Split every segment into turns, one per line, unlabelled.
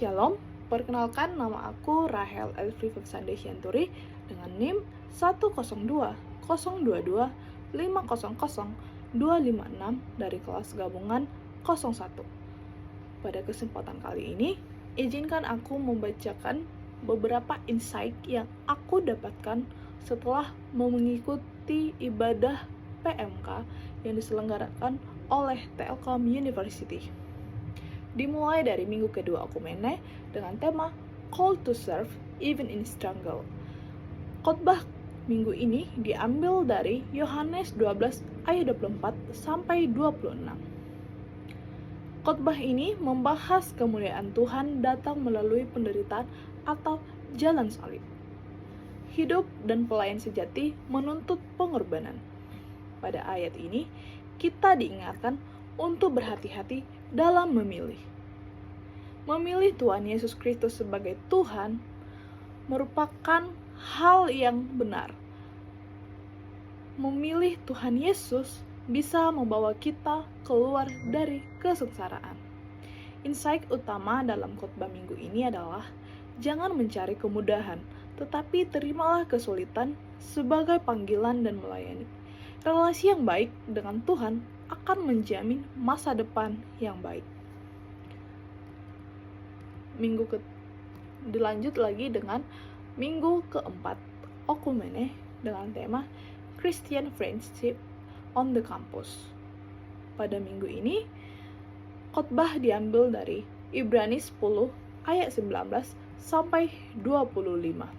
Shalom, perkenalkan nama aku Rahel Elfri Febsandesianturi dengan NIM 10202500256 dari kelas gabungan 01. Pada kesempatan kali ini, izinkan aku membacakan beberapa insight yang aku dapatkan setelah mengikuti ibadah PMK yang diselenggarakan oleh Telkom University. Dimulai dari minggu kedua Okumene dengan tema Call to Serve Even in Struggle. Khotbah minggu ini diambil dari Yohanes 12 ayat 24 sampai 26. Khotbah ini membahas kemuliaan Tuhan datang melalui penderitaan atau jalan salib. Hidup dan pelayan sejati menuntut pengorbanan. Pada ayat ini, kita diingatkan untuk berhati-hati dalam memilih. Memilih Tuhan Yesus Kristus sebagai Tuhan merupakan hal yang benar. Memilih Tuhan Yesus bisa membawa kita keluar dari kesengsaraan. Insight utama dalam khotbah minggu ini adalah jangan mencari kemudahan, tetapi terimalah kesulitan sebagai panggilan dan melayani. Relasi yang baik dengan Tuhan akan menjamin masa depan yang baik. Dilanjut lagi dengan minggu keempat Okumene dengan tema Christian Friendship on the Campus. Pada minggu ini, khotbah diambil dari Ibrani 10 ayat 19 sampai 25.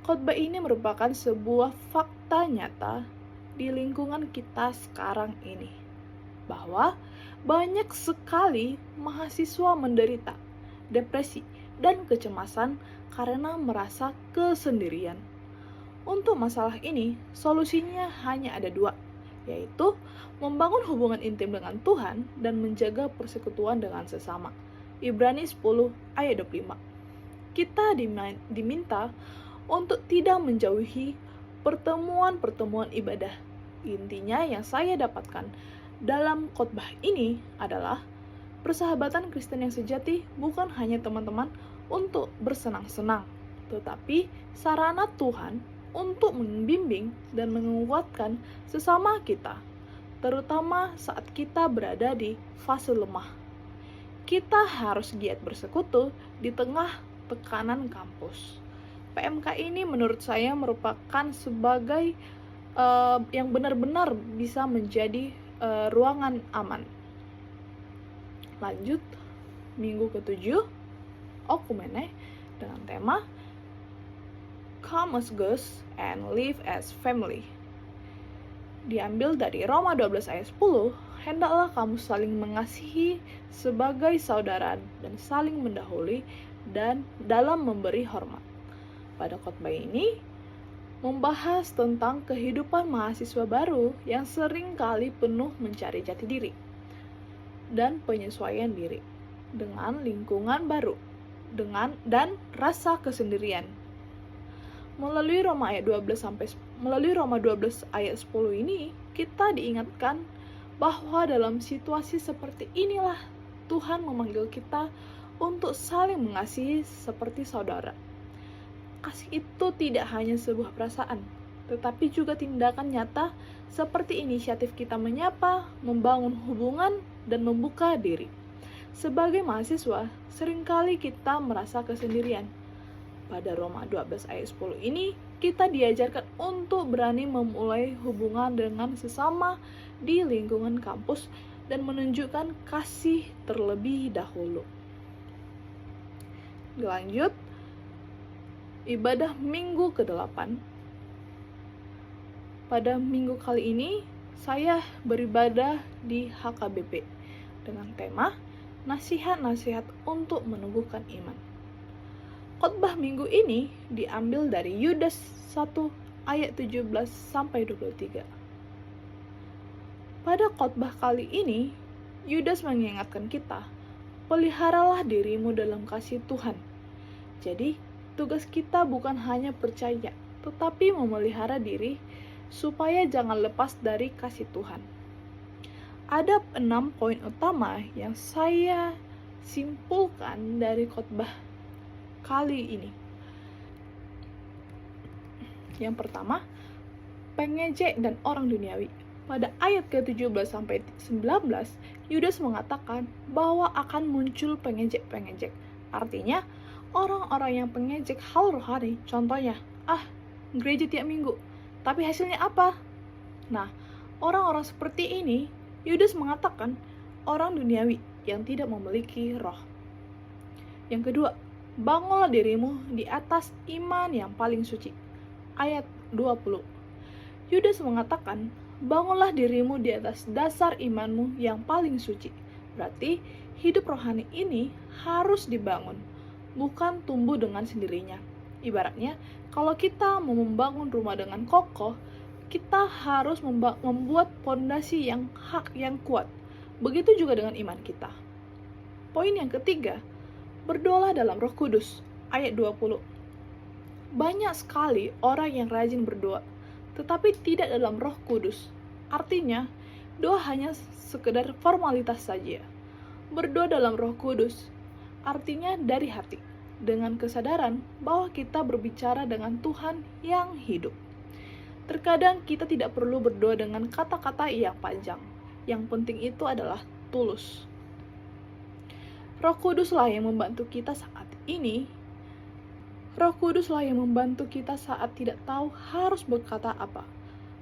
Khotbah ini merupakan sebuah fakta nyata di lingkungan kita sekarang ini, bahwa banyak sekali mahasiswa menderita depresi dan kecemasan karena merasa kesendirian. Untuk masalah ini, solusinya hanya ada dua, yaitu membangun hubungan intim dengan Tuhan dan menjaga persekutuan dengan sesama. Ibrani 10 ayat 25. Kita diminta untuk tidak menjauhi pertemuan-pertemuan ibadah. Intinya yang saya dapatkan dalam khotbah ini adalah persahabatan Kristen yang sejati bukan hanya teman-teman untuk bersenang-senang, tetapi sarana Tuhan untuk membimbing dan menguatkan sesama kita, terutama saat kita berada di fase lemah. Kita harus giat bersekutu di tengah tekanan kampus. PMK ini menurut saya merupakan sebagai yang benar-benar bisa menjadi ruangan aman. Lanjut, minggu ke-7 Okumene dengan tema Come as Ghosts and Live as Family. Diambil dari Roma 12 ayat 10, hendaklah kamu saling mengasihi sebagai saudara dan saling mendahului dan dalam memberi hormat. Pada khotbah ini membahas tentang kehidupan mahasiswa baru yang sering kali penuh mencari jati diri dan penyesuaian diri dengan lingkungan baru dan rasa kesendirian. Melalui Roma 12 ayat 10 ini, kita diingatkan bahwa dalam situasi seperti inilah Tuhan memanggil kita untuk saling mengasihi seperti saudara. Kasih itu tidak hanya sebuah perasaan, tetapi juga tindakan nyata seperti inisiatif kita menyapa, membangun hubungan, dan membuka diri. Sebagai mahasiswa, seringkali kita merasa kesendirian. Pada Roma 12 ayat 10 ini, kita diajarkan untuk berani memulai hubungan dengan sesama di lingkungan kampus dan menunjukkan kasih terlebih dahulu. Lanjut, ibadah minggu ke-8. Pada minggu kali ini, saya beribadah di HKBP dengan tema nasihat-nasihat untuk menumbuhkan iman. Khotbah minggu ini diambil dari Yudas 1 ayat 17 sampai 23. Pada khotbah kali ini, Yudas mengingatkan kita, peliharalah dirimu dalam kasih Tuhan. Jadi, tugas kita bukan hanya percaya, tetapi memelihara diri supaya jangan lepas dari kasih Tuhan. Ada 6 poin utama yang saya simpulkan dari khotbah kali ini. Yang pertama, pengejek dan orang duniawi. Pada ayat ke-17 sampai 19, Yudas mengatakan bahwa akan muncul pengejek-pengejek. Artinya, orang-orang yang pengejek hal rohani, contohnya, gereja tiap minggu, tapi hasilnya apa? Nah, orang-orang seperti ini, Yudas mengatakan orang duniawi yang tidak memiliki roh. Yang kedua, bangunlah dirimu di atas iman yang paling suci. Ayat 20. Yudas mengatakan, bangunlah dirimu di atas dasar imanmu yang paling suci. Berarti, hidup rohani ini harus dibangun, bukan tumbuh dengan sendirinya. Ibaratnya, kalau kita mau membangun rumah dengan kokoh, kita harus membuat pondasi yang kuat. Begitu juga dengan iman kita. Poin yang ketiga, berdoalah dalam Roh Kudus. Ayat 20. Banyak sekali orang yang rajin berdoa, tetapi tidak dalam Roh Kudus. Artinya, doa hanya sekedar formalitas saja. Berdoa dalam Roh Kudus artinya dari hati, dengan kesadaran bahwa kita berbicara dengan Tuhan yang hidup. Terkadang kita tidak perlu berdoa dengan kata-kata yang panjang. Yang penting itu adalah tulus. Roh Kuduslah yang membantu kita saat ini. Roh Kuduslah yang membantu kita saat tidak tahu harus berkata apa.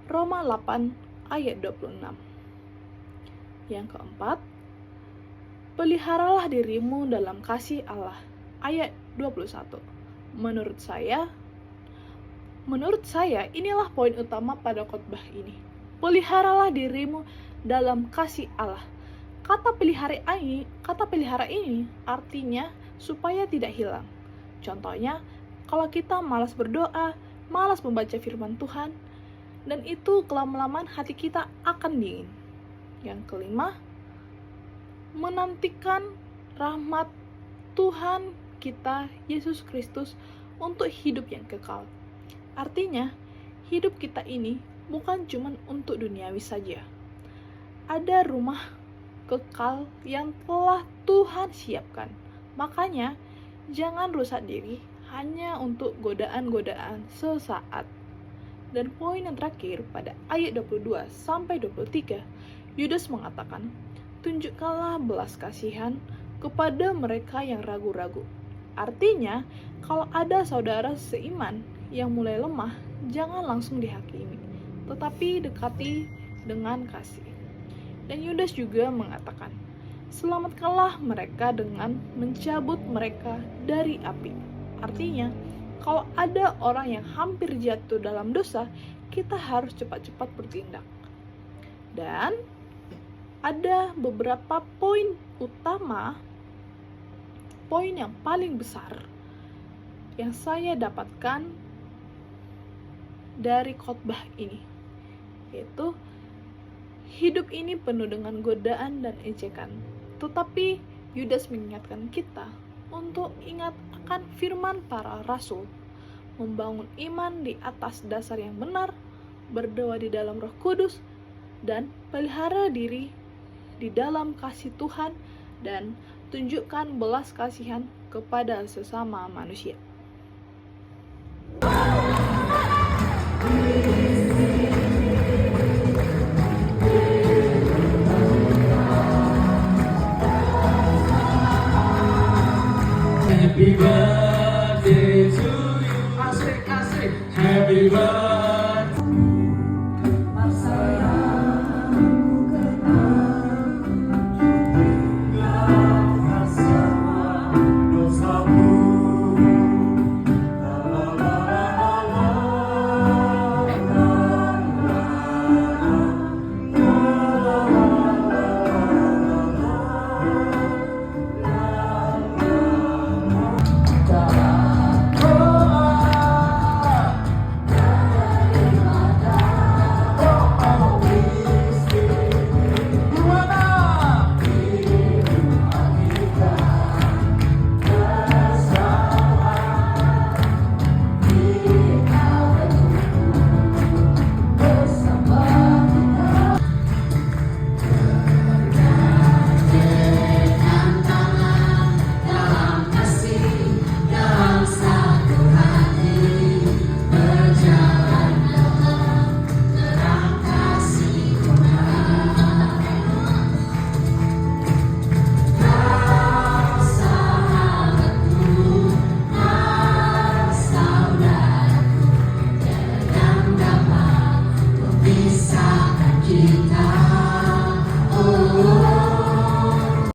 Roma 8 ayat 26. Yang keempat, peliharalah dirimu dalam kasih Allah. Ayat 21. Menurut saya, inilah poin utama pada khotbah ini. Peliharalah dirimu dalam kasih Allah. Kata pelihara ini artinya supaya tidak hilang. Contohnya, kalau kita malas berdoa, malas membaca firman Tuhan, dan itu kelama-lamaan hati kita akan dingin. Yang kelima, menantikan rahmat Tuhan kita, Yesus Kristus, untuk hidup yang kekal. Artinya, hidup kita ini bukan cuma untuk duniawi saja. Ada rumah kekal yang telah Tuhan siapkan. Makanya, jangan rusak diri hanya untuk godaan-godaan sesaat. Dan poin yang terakhir pada ayat 22 sampai 23, Yudas mengatakan, tunjukkanlah belas kasihan kepada mereka yang ragu-ragu. Artinya, kalau ada saudara seiman yang mulai lemah, jangan langsung dihakimi, tetapi dekati dengan kasih. Dan Yudas juga mengatakan, selamatkanlah mereka dengan mencabut mereka dari api. Artinya, kalau ada orang yang hampir jatuh dalam dosa, kita harus cepat-cepat bertindak. Dan ada beberapa poin utama, poin yang paling besar yang saya dapatkan dari khotbah ini, yaitu hidup ini penuh dengan godaan dan ejekan. Tetapi Yudas mengingatkan kita untuk ingat akan firman para rasul, membangun iman di atas dasar yang benar, berdoa di dalam Roh Kudus, dan pelihara diri di dalam kasih Tuhan, dan tunjukkan belas kasihan kepada sesama manusia.
Happy birthday to you. Asik. Happy birthday.